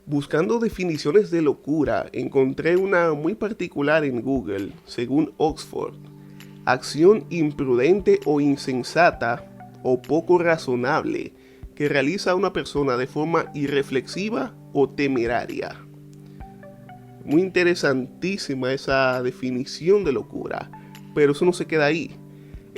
Buscando definiciones de locura, encontré una muy particular en Google, según Oxford. Acción imprudente o insensata o poco razonable que realiza una persona de forma irreflexiva o temeraria. Muy interesantísima esa definición de locura, pero eso no se queda ahí.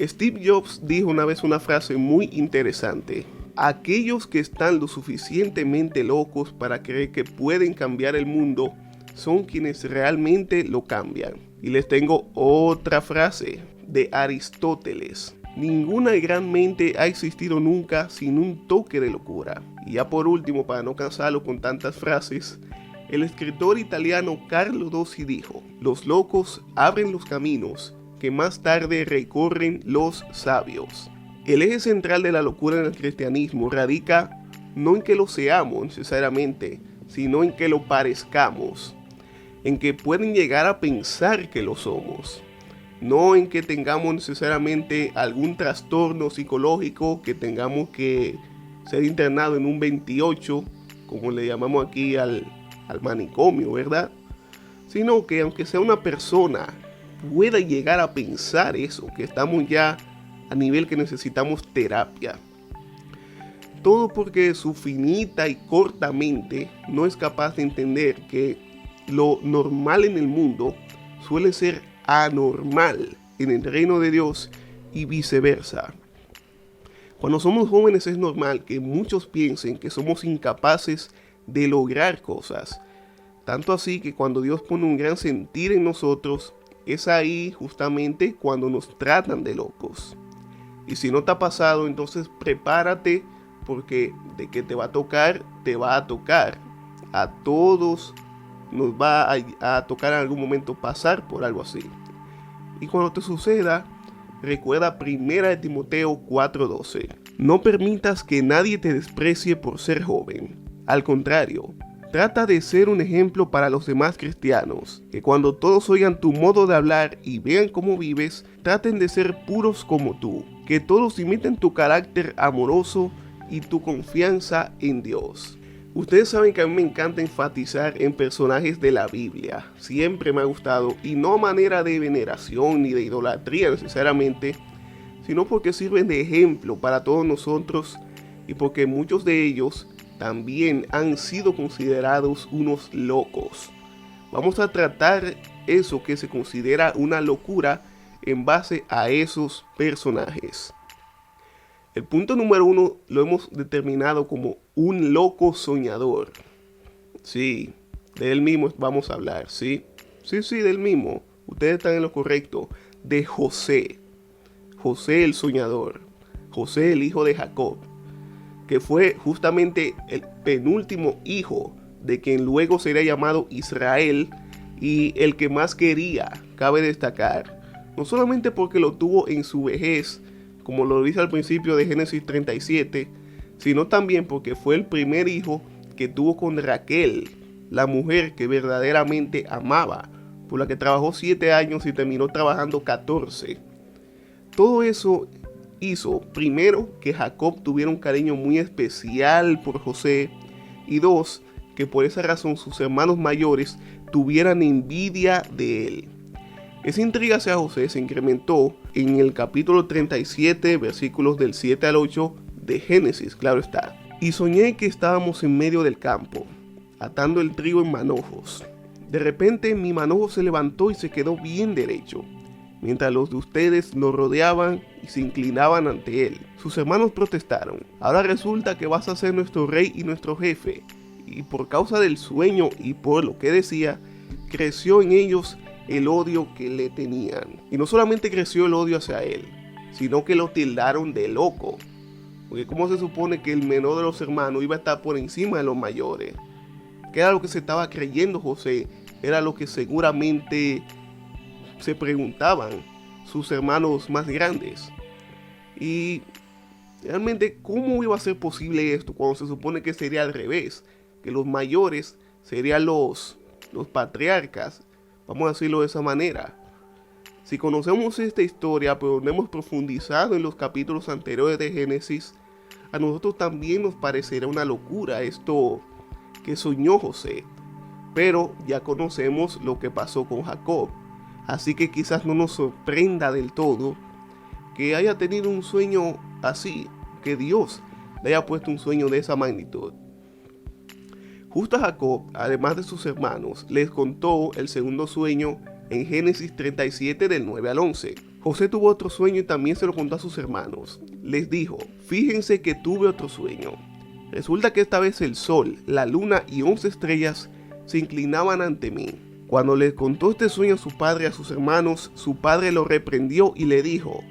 Steve Jobs dijo una vez una frase muy interesante. Aquellos que están lo suficientemente locos para creer que pueden cambiar el mundo son quienes realmente lo cambian. Y les tengo otra frase de Aristóteles. Ninguna gran mente ha existido nunca sin un toque de locura. Y ya por último, para no cansarlo con tantas frases, el escritor italiano Carlo Dossi dijo: los locos abren los caminos que más tarde recorren los sabios. El eje central de la locura en el cristianismo radica no en que lo seamos necesariamente, sino en que lo parezcamos, en que pueden llegar a pensar que lo somos, no en que tengamos necesariamente algún trastorno psicológico, que tengamos que ser internado en un 28, como le llamamos aquí al manicomio, ¿verdad? Sino que aunque sea una persona pueda llegar a pensar eso, que estamos ya a nivel que necesitamos terapia. Todo porque su finita y corta mente no es capaz de entender que lo normal en el mundo suele ser anormal en el reino de Dios y viceversa. Cuando somos jóvenes es normal que muchos piensen que somos incapaces de lograr cosas. Tanto así que cuando Dios pone un gran sentir en nosotros, es ahí justamente cuando nos tratan de locos. Y si no te ha pasado, entonces prepárate, porque de que te va a tocar, te va a tocar. A todos nos va a tocar en algún momento pasar por algo así. Y cuando te suceda, recuerda 1 Timoteo 4:12. No permitas que nadie te desprecie por ser joven. Al contrario, trata de ser un ejemplo para los demás cristianos, que cuando todos oigan tu modo de hablar y vean cómo vives, traten de ser puros como tú, que todos imiten tu carácter amoroso y tu confianza en Dios. Ustedes saben que a mí me encanta enfatizar en personajes de la Biblia, siempre me ha gustado, y no a manera de veneración ni de idolatría necesariamente, sino porque sirven de ejemplo para todos nosotros y porque muchos de ellos también han sido considerados unos locos. Vamos a tratar eso que se considera una locura en base a esos personajes. El punto número 1 lo hemos determinado como un loco soñador. Sí, de él mismo vamos a hablar, ¿sí? Sí, de él mismo. Ustedes están en lo correcto. De José. José el soñador. José el hijo de Jacob, que fue justamente el penúltimo hijo de quien luego sería llamado Israel y el que más quería, cabe destacar, no solamente porque lo tuvo en su vejez, como lo dice al principio de Génesis 37, sino también porque fue el primer hijo que tuvo con Raquel, la mujer que verdaderamente amaba, por la que trabajó 7 años y terminó trabajando 14. Todo eso hizo, primero, que Jacob tuviera un cariño muy especial por José, y 2, que por esa razón sus hermanos mayores tuvieran envidia de él. Esa intriga hacia José se incrementó en el capítulo 37, versículos del 7 al 8 de Génesis, claro está. Y soñé que estábamos en medio del campo, atando el trigo en manojos. De repente mi manojo se levantó y se quedó bien derecho, mientras los de ustedes lo rodeaban y se inclinaban ante él. Sus hermanos protestaron: ahora resulta que vas a ser nuestro rey y nuestro jefe. Y por causa del sueño y por lo que decía, creció en ellos el odio que le tenían. Y no solamente creció el odio hacia él, sino que lo tildaron de loco. Porque ¿cómo se supone que el menor de los hermanos iba a estar por encima de los mayores? ¿Qué era lo que se estaba creyendo José? Era lo que seguramente se preguntaban sus hermanos más grandes. Y realmente, ¿cómo iba a ser posible esto cuando se supone que sería al revés? Que los mayores serían los patriarcas, vamos a decirlo de esa manera. Si conocemos esta historia, pero no hemos profundizado en los capítulos anteriores de Génesis, a nosotros también nos parecerá una locura esto que soñó José, pero ya conocemos lo que pasó con Jacob, así que quizás no nos sorprenda del todo que haya tenido un sueño así, que Dios le haya puesto un sueño de esa magnitud. Justo a Jacob, además de sus hermanos, les contó el segundo sueño en Génesis 37 del 9 al 11. José tuvo otro sueño y también se lo contó a sus hermanos. Les dijo: fíjense que tuve otro sueño. Resulta que esta vez el sol, la luna y 11 estrellas se inclinaban ante mí. Cuando les contó este sueño a su padre y a sus hermanos, su padre lo reprendió y le dijo: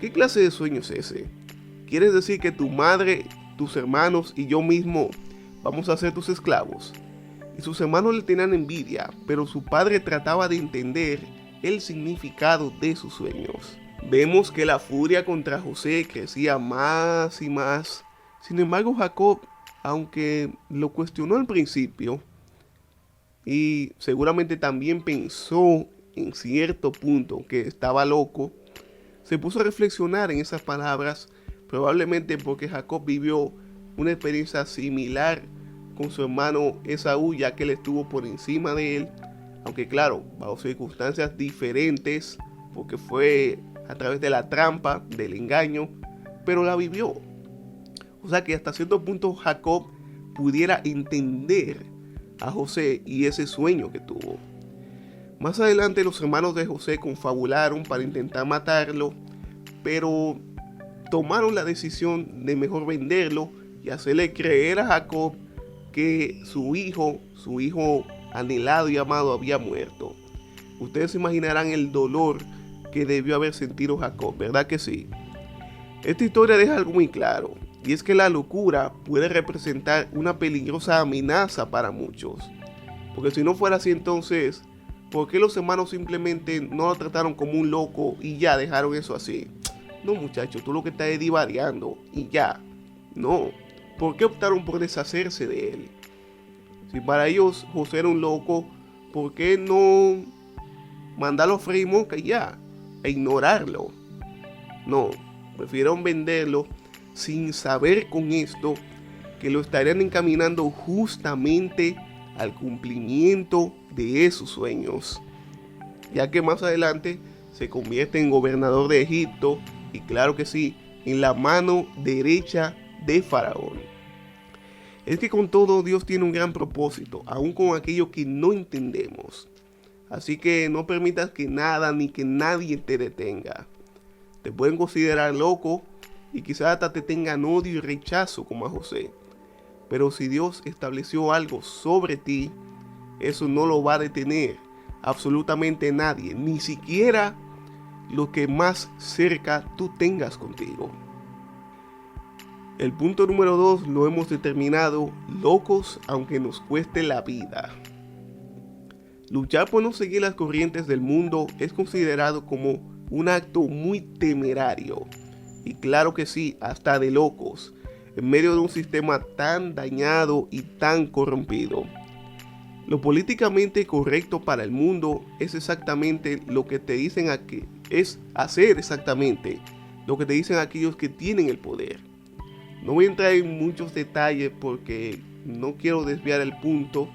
¿qué clase de sueño es ese? ¿Quieres decir que tu madre, tus hermanos y yo mismo vamos a ser tus esclavos? Y sus hermanos le tenían envidia, pero su padre trataba de entender el significado de sus sueños. Vemos que la furia contra José crecía más y más. Sin embargo, Jacob, aunque lo cuestionó al principio, y seguramente también pensó en cierto punto que estaba loco, se puso a reflexionar en esas palabras, probablemente porque Jacob vivió una experiencia similar con su hermano Esaú, ya que él estuvo por encima de él, aunque claro, bajo circunstancias diferentes, porque fue a través de la trampa, del engaño, pero la vivió. O sea que hasta cierto punto Jacob pudiera entender a José y ese sueño que tuvo. Más adelante los hermanos de José confabularon para intentar matarlo, pero tomaron la decisión de mejor venderlo y hacerle creer a Jacob que su hijo anhelado y amado había muerto. Ustedes se imaginarán el dolor que debió haber sentido Jacob, ¿verdad que sí? Esta historia deja algo muy claro, y es que la locura puede representar una peligrosa amenaza para muchos. Porque si no fuera así, entonces, ¿por qué los hermanos simplemente no lo trataron como un loco y ya dejaron eso así? No, muchachos, tú lo que estás es divariando y ya. No, ¿por qué optaron por deshacerse de él? Si para ellos José era un loco, ¿por qué no mandarlo a freír mosca y ya? E ignorarlo. No, prefirieron venderlo sin saber con esto que lo estarían encaminando justamente al cumplimiento de esos sueños, ya que más adelante se convierte en gobernador de Egipto y claro que sí, en la mano derecha de Faraón. Es que con todo Dios tiene un gran propósito, aun con aquello que no entendemos. Así que no permitas que nada ni que nadie te detenga. Te pueden considerar loco y quizás hasta te tengan odio y rechazo como a José. Pero si Dios estableció algo sobre ti, eso no lo va a detener absolutamente nadie, ni siquiera lo que más cerca tú tengas contigo. El punto número 2 lo hemos determinado: locos aunque nos cueste la vida. Luchar por no seguir las corrientes del mundo es considerado como un acto muy temerario. Y claro que sí, hasta de locos, en medio de un sistema tan dañado y tan corrompido. Lo políticamente correcto para el mundo es exactamente lo que te dicen aquí, es hacer exactamente lo que te dicen aquellos que tienen el poder. No voy a entrar en muchos detalles porque no quiero desviar el punto,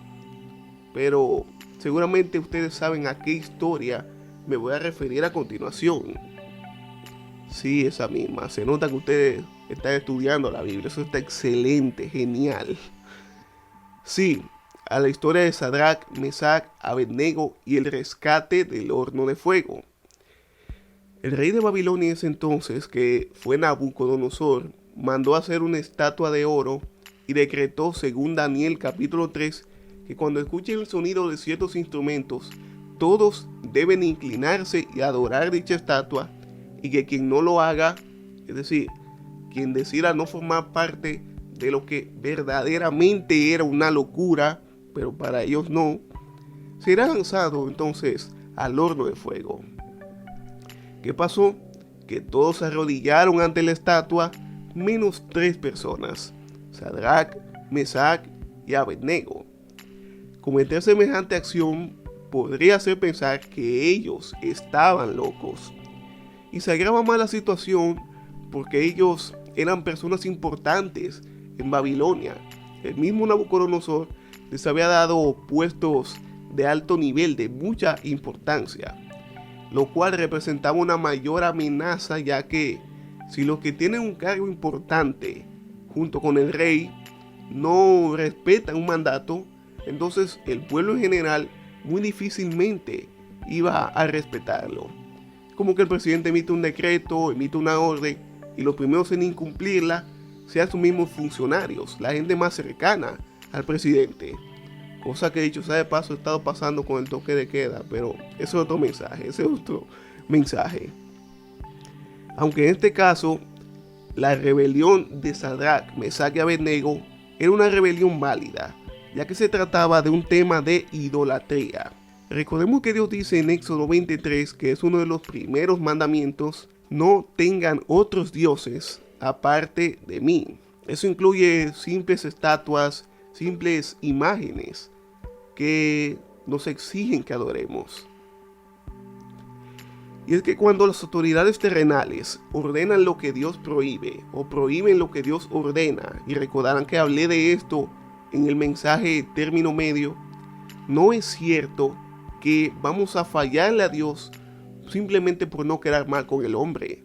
pero seguramente ustedes saben a qué historia me voy a referir a continuación. Sí, esa misma. Se nota que ustedes están estudiando la Biblia. Eso está excelente, genial. Sí, a la historia de Sadrach, Mesach, Abednego y el rescate del horno de fuego. El rey de Babilonia en ese entonces, que fue Nabucodonosor, mandó hacer una estatua de oro y decretó, según Daniel capítulo 3, que cuando escuchen el sonido de ciertos instrumentos, todos deben inclinarse y adorar dicha estatua, y que quien no lo haga, es decir, quien decida no formar parte de lo que verdaderamente era una locura, pero para ellos no, será lanzado entonces al horno de fuego. ¿Qué pasó? Que todos se arrodillaron ante la estatua, menos 3 personas: Sadrach, Mesach y Abednego. Cometer semejante acción podría hacer pensar que ellos estaban locos. Y se agrava más la situación porque ellos eran personas importantes en Babilonia. El mismo Nabucodonosor les había dado puestos de alto nivel, de mucha importancia, lo cual representaba una mayor amenaza, ya que si los que tienen un cargo importante junto con el rey no respetan un mandato, entonces el pueblo en general muy difícilmente iba a respetarlo. Como que el presidente emite un decreto, emite una orden, y los primeros en incumplirla sean sus mismos funcionarios, la gente más cercana al presidente. Cosa que, dicho sea de paso, ha estado pasando con el toque de queda, pero ese es otro mensaje. Aunque en este caso, la rebelión de Sadrach, Mesach y Abednego era una rebelión válida, ya que se trataba de un tema de idolatría. Recordemos que Dios dice en Éxodo 23, que es uno de los primeros mandamientos: no tengan otros dioses aparte de mí. Eso incluye simples estatuas, simples imágenes que nos exigen que adoremos. Y es que cuando las autoridades terrenales ordenan lo que Dios prohíbe o prohíben lo que Dios ordena, y recordarán que hablé de esto en el mensaje término medio, no es cierto que vamos a fallarle a Dios simplemente por no quedar mal con el hombre.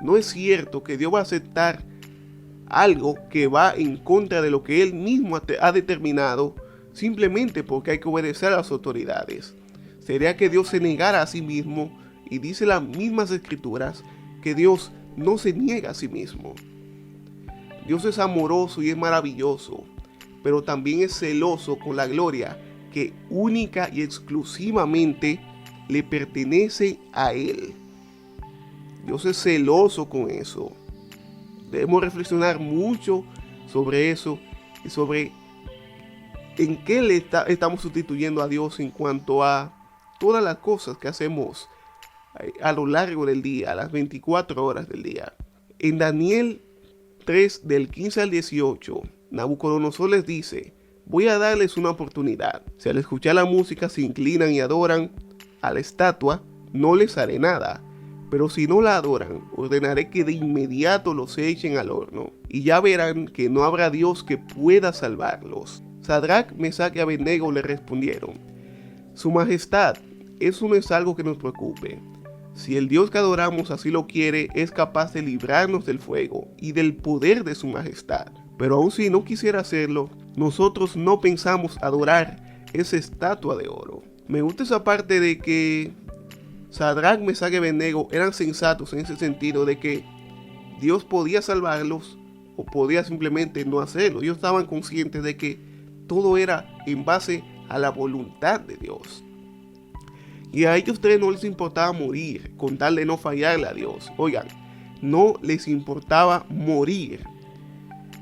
No es cierto que Dios va a aceptar algo que va en contra de lo que Él mismo ha determinado simplemente porque hay que obedecer a las autoridades. Sería que Dios se negara a sí mismo, y dice las mismas escrituras que Dios no se niega a sí mismo. Dios es amoroso y es maravilloso, pero también es celoso con la gloria que única y exclusivamente le pertenece a Él. Dios es celoso con eso. Debemos reflexionar mucho sobre eso y sobre en qué estamos sustituyendo a Dios en cuanto a todas las cosas que hacemos a lo largo del día, a las 24 horas del día. En Daniel 3, del 15 al 18, Nabucodonosor les dice: voy a darles una oportunidad. Si al escuchar la música se inclinan y adoran a la estatua, no les haré nada. Pero si no la adoran, ordenaré que de inmediato los echen al horno, y ya verán que no habrá Dios que pueda salvarlos. Sadrach, Mesach y Abednego le respondieron: Su Majestad, eso no es algo que nos preocupe. Si el Dios que adoramos así lo quiere, es capaz de librarnos del fuego y del poder de su majestad. Pero aun si no quisiera hacerlo, nosotros no pensamos adorar esa estatua de oro. Me gusta esa parte de que Sadrach, Mesach y Abednego eran sensatos en ese sentido de que Dios podía salvarlos o podía simplemente no hacerlo. Ellos estaban conscientes de que todo era en base a la voluntad de Dios. Y a ellos tres no les importaba morir con tal de no fallarle a Dios. Oigan, no les importaba morir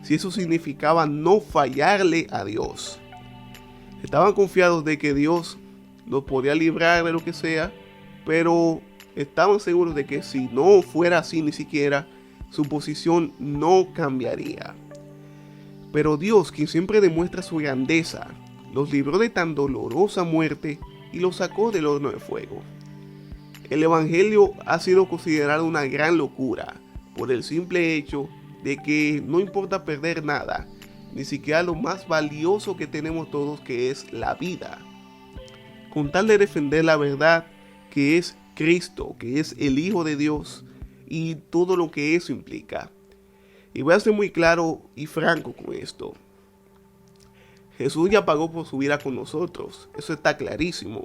si eso significaba no fallarle a Dios. Estaban confiados de que Dios los podía librar de lo que sea, pero estaban seguros de que si no fuera así ni siquiera, su posición no cambiaría. Pero Dios, quien siempre demuestra su grandeza, los libró de tan dolorosa muerte y los sacó del horno de fuego. El evangelio ha sido considerado una gran locura por el simple hecho de que no importa perder nada, ni siquiera lo más valioso que tenemos todos, que es la vida, con tal de defender la verdad que es Cristo, que es el Hijo de Dios, y todo lo que eso implica. Y voy a ser muy claro y franco con esto. Jesús ya pagó por su vida con nosotros, eso está clarísimo.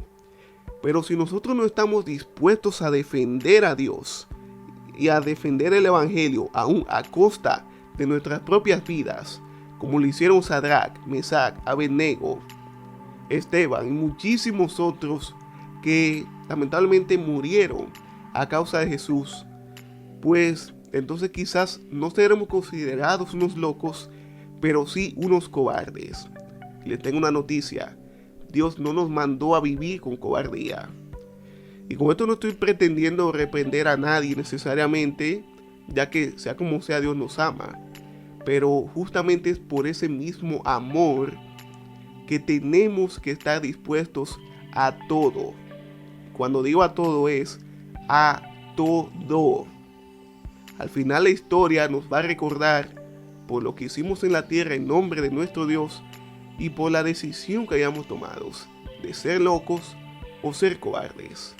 Pero si nosotros no estamos dispuestos a defender a Dios y a defender el evangelio aún a costa de nuestras propias vidas, como lo hicieron Sadrach, Mesach, Abednego, Esteban y muchísimos otros que lamentablemente murieron a causa de Jesús, pues entonces quizás no seremos considerados unos locos, pero sí unos cobardes. Les tengo una noticia: Dios no nos mandó a vivir con cobardía. Y con esto no estoy pretendiendo reprender a nadie necesariamente, ya que sea como sea, Dios nos ama. Pero justamente es por ese mismo amor que tenemos que estar dispuestos a todo. Cuando digo a todo, es a todo. Al final la historia nos va a recordar por lo que hicimos en la tierra en nombre de nuestro Dios, y por la decisión que hayamos tomado de ser locos o ser cobardes.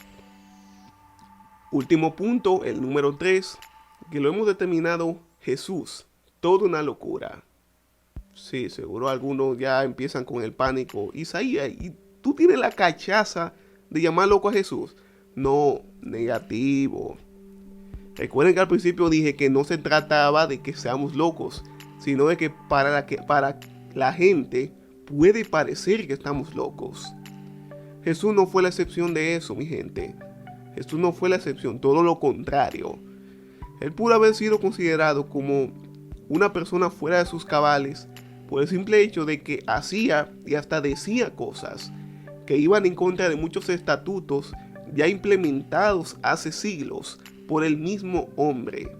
Último punto, el número 3, que lo hemos determinado: Jesús, toda una locura. Sí, seguro algunos ya empiezan con el pánico. Isaías, ¿y tú tienes la cachaza de llamar loco a Jesús? No, negativo. Recuerden que al principio dije que no se trataba de que seamos locos, sino de que para la gente puede parecer que estamos locos. Jesús no fue la excepción de eso, mi gente. Jesús no fue la excepción, todo lo contrario. Él pudo haber sido considerado como una persona fuera de sus cabales por el simple hecho de que hacía y hasta decía cosas que iban en contra de muchos estatutos ya implementados hace siglos por el mismo hombre.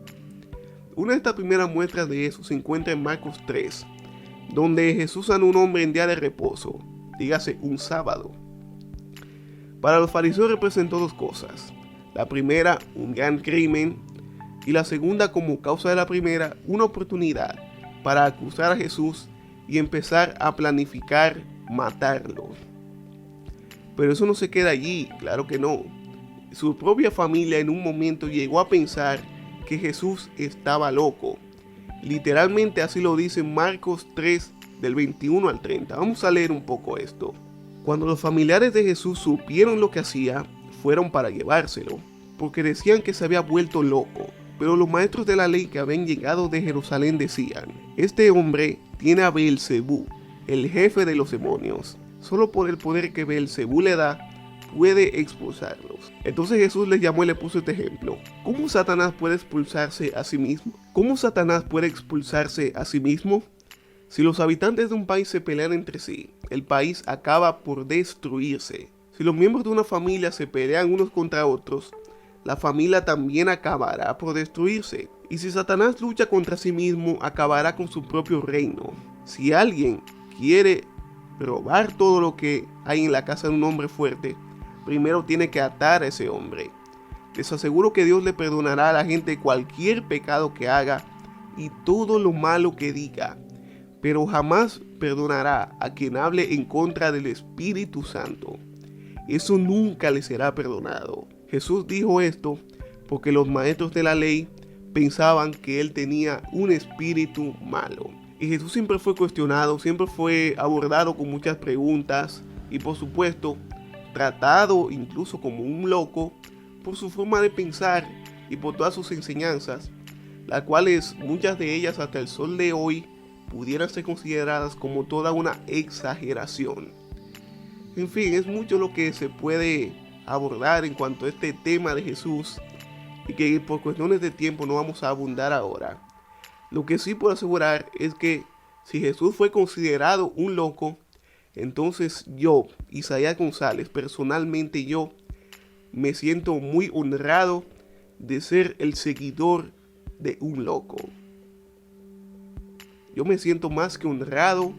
Una de estas primeras muestras de eso se encuentra en Marcos 3, donde Jesús sanó a un hombre en día de reposo, dígase un sábado. Para los fariseos representó dos cosas: la primera, un gran crimen, y la segunda, como causa de la primera, una oportunidad para acusar a Jesús y empezar a planificar matarlo. Pero eso no se queda allí, claro que no. Su propia familia en un momento llegó a pensar que Jesús estaba loco. Literalmente así lo dice Marcos 3 del 21 al 30. Vamos a leer un poco esto. Cuando los familiares de Jesús supieron lo que hacía, fueron para llevárselo, porque decían que se había vuelto loco. Pero los maestros de la ley que habían llegado de Jerusalén decían: este hombre tiene a Beelzebú, el jefe de los demonios. Solo por el poder que Beelzebú le da, puede expulsarlos. Entonces Jesús les llamó y le puso este ejemplo: ¿cómo Satanás puede expulsarse a sí mismo? ¿Cómo Satanás puede expulsarse a sí mismo? Si los habitantes de un país se pelean entre sí, el país acaba por destruirse. Si los miembros de una familia se pelean unos contra otros, la familia también acabará por destruirse. Y si Satanás lucha contra sí mismo, acabará con su propio reino. Si alguien quiere robar todo lo que hay en la casa de un hombre fuerte, primero tiene que atar a ese hombre. Les aseguro que Dios le perdonará a la gente cualquier pecado que haga y todo lo malo que diga, pero jamás perdonará a quien hable en contra del Espíritu Santo. Eso nunca le será perdonado. Jesús dijo esto porque los maestros de la ley pensaban que él tenía un espíritu malo. Y Jesús siempre fue cuestionado, siempre fue abordado con muchas preguntas y por supuesto tratado incluso como un loco por su forma de pensar y por todas sus enseñanzas, las cuales muchas de ellas hasta el sol de hoy pudieran ser consideradas como toda una exageración. En fin, es mucho lo que se puede abordar en cuanto a este tema de Jesús y que por cuestiones de tiempo no vamos a abundar ahora. Lo que sí puedo asegurar es que si Jesús fue considerado un loco, entonces yo, Isaías González, personalmente yo, me siento muy honrado de ser el seguidor de un loco. Yo me siento más que honrado,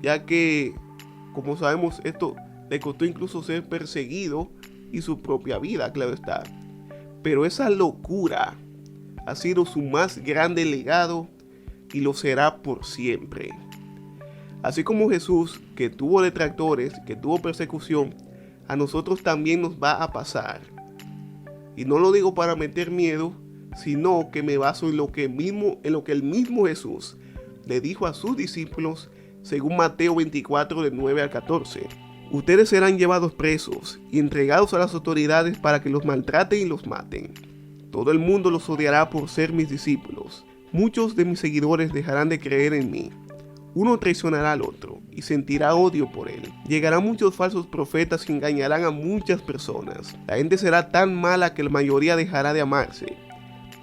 ya que, como sabemos, esto le costó incluso ser perseguido y su propia vida, claro está. Pero esa locura ha sido su más grande legado y lo será por siempre. Así como Jesús, que tuvo detractores, que tuvo persecución, a nosotros también nos va a pasar. Y no lo digo para meter miedo, sino que me baso en lo que el mismo Jesús le dijo a sus discípulos, según Mateo 24, del 9 al 14. Ustedes serán llevados presos y entregados a las autoridades para que los maltraten y los maten. Todo el mundo los odiará por ser mis discípulos. Muchos de mis seguidores dejarán de creer en mí. Uno traicionará al otro y sentirá odio por él. Llegarán muchos falsos profetas que engañarán a muchas personas. La gente será tan mala que la mayoría dejará de amarse.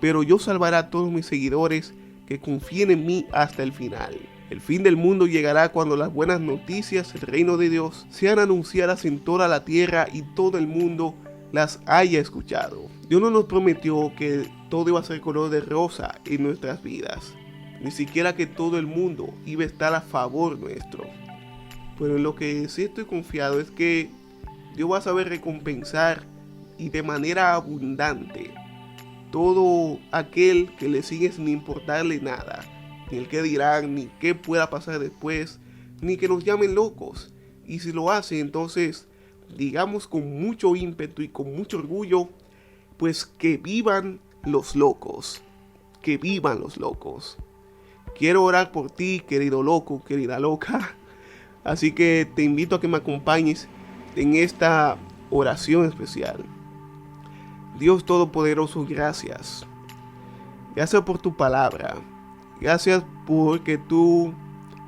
Pero yo salvaré a todos mis seguidores que confíen en mí hasta el final. El fin del mundo llegará cuando las buenas noticias del reino de Dios sean anunciadas en toda la tierra y todo el mundo las haya escuchado. Dios no nos prometió que todo iba a ser color de rosa en nuestras vidas, ni siquiera que todo el mundo iba a estar a favor nuestro. Pero en lo que sí estoy confiado es que Dios va a saber recompensar y de manera abundante todo aquel que le sigue sin importarle nada, ni el que dirán, ni qué pueda pasar después, ni que nos llamen locos. Y si lo hacen, entonces digamos con mucho ímpetu y con mucho orgullo, pues que vivan los locos, que vivan los locos. Quiero orar por ti, querido loco, querida loca. Así que te invito a que me acompañes en esta oración especial. Dios Todopoderoso, gracias. Gracias por tu palabra. Gracias porque tú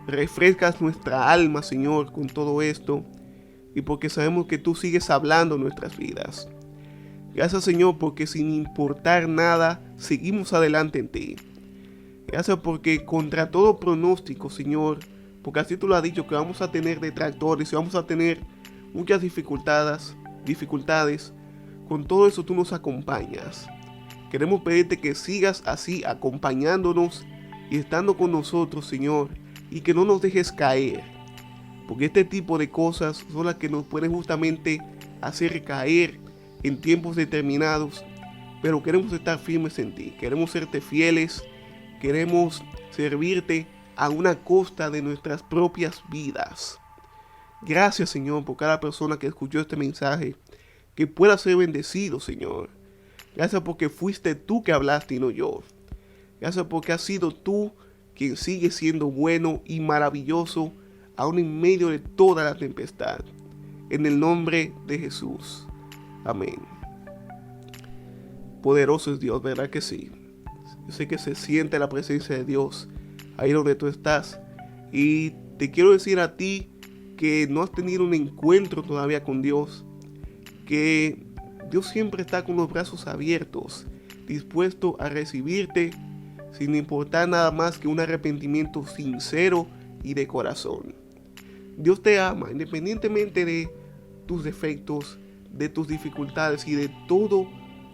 refrescas nuestra alma, Señor, con todo esto. Y porque sabemos que tú sigues hablando en nuestras vidas. Gracias, Señor, porque sin importar nada, seguimos adelante en ti. Gracias porque contra todo pronóstico, Señor, porque así tú lo has dicho, que vamos a tener detractores y vamos a tener muchas dificultades. Con todo eso tú nos acompañas. Queremos pedirte que sigas así acompañándonos y estando con nosotros, Señor, y que no nos dejes caer. Porque este tipo de cosas son las que nos pueden justamente hacer caer en tiempos determinados. Pero queremos estar firmes en ti, queremos serte fieles, queremos servirte a una costa de nuestras propias vidas. Gracias, Señor, por cada persona que escuchó este mensaje, que pueda ser bendecido, Señor. Gracias porque fuiste tú que hablaste y no yo. Gracias porque has sido tú quien sigue siendo bueno y maravilloso, aún en medio de toda la tempestad. En el nombre de Jesús. Amén. Poderoso es Dios, ¿verdad que sí? Yo sé que se siente la presencia de Dios ahí donde tú estás. Y te quiero decir a ti que no has tenido un encuentro todavía con Dios, que Dios siempre está con los brazos abiertos, dispuesto a recibirte sin importar nada más que un arrepentimiento sincero y de corazón. Dios te ama independientemente de tus defectos, de tus dificultades y de todo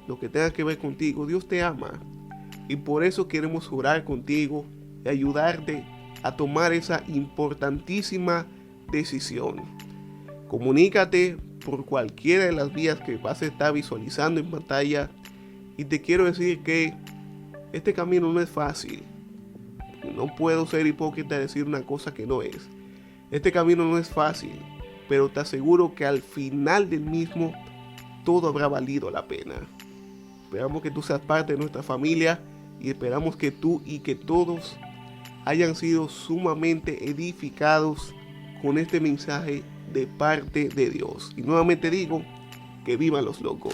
lo que tenga que ver contigo. Dios te ama y por eso queremos orar contigo y ayudarte a tomar esa importantísima decisión. Comunícate por cualquiera de las vías que vas a estar visualizando en pantalla y te quiero decir que este camino no es fácil. No puedo ser hipócrita y decir una cosa que no es. Este camino no es fácil, pero te aseguro que al final del mismo todo habrá valido la pena. Esperamos que tú seas parte de nuestra familia y esperamos que tú y que todos hayan sido sumamente edificados con este mensaje de parte de Dios. Y nuevamente digo, que vivan los locos.